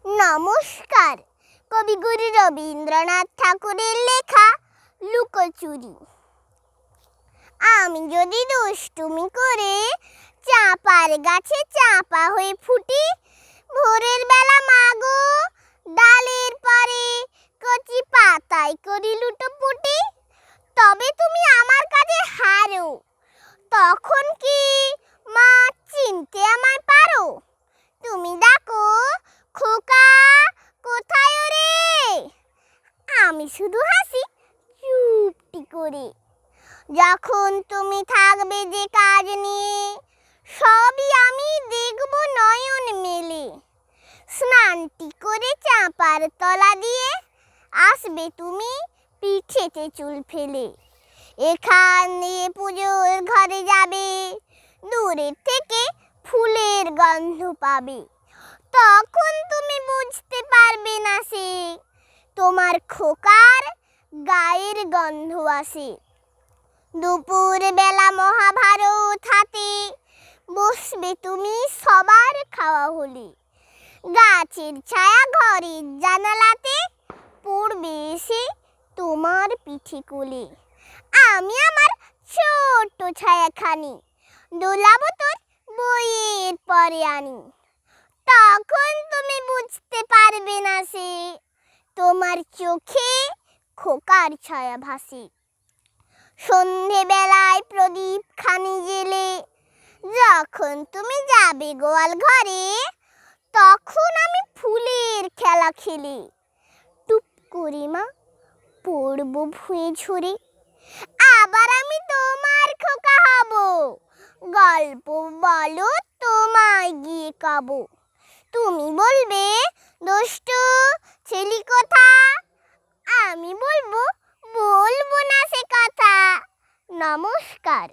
নমস্কার। কবিগুরু রবীন্দ্রনাথ ঠাকুরের লেখা লুকোচুরি। আমি যদি দুষ্টুমি করে চাঁপার গাছে চাঁপা হয়ে ফুটি, ভোরের বেলা মাগো ডালের পরে কচি পাতায় করি লুটোপুটি, তবে তুমি আমার কাছে হারো, তখন কি মা চিনতে আমায় পারো? তুমি ডাকো খোকা কোথায় রে, আমি শুধু হাসি চুপটি করে। যখন তুমি থাকবে যে কাজ নিয়ে, সবই আমি দেখব নয়ন মেলে। স্নানটি করে চাঁপার তলা দিয়ে আসবে তুমি পিঠেতে চুল ফেলে। এখান দিয়ে পুজোর ঘরে যাবে, দূরের থেকে ফুলের গন্ধ পাবে। তখন তুমি বুঝতে পারবে না সে তোমার খোকার গায়ের গন্ধ আসে। দুপুর বেলা মহাভারত হাতে বসবে তুমি সবার খাওয়া হলে। গাছের ছায়া ঘরের জানালাতে পড়বে এসে তোমার পিঠে কোলে। আমি আমার ছোট্ট ছায়াখানি দোলাবো তোর বইয়ের পরে আনি। তখন তুমি বুঝতে পারবে না সে তোমার চোখে খোকার ছায়া ভাসে। সন্ধেবেলায় প্রদীপ খানি জেলে যখন তুমি যাবে গোয়াল ঘরে, তখন আমি ফুলের খেলা খেলে টুপ করে মা পড়ব ভুঁয়ে ঝরে। আবার আমি তোমার খোকা হব, গল্প বলো তোমায় গিয়ে কাবো। তুমি বলবে দুষ্টু ছেলি কোথা, আমি বলবো না সে কথা। নমস্কার।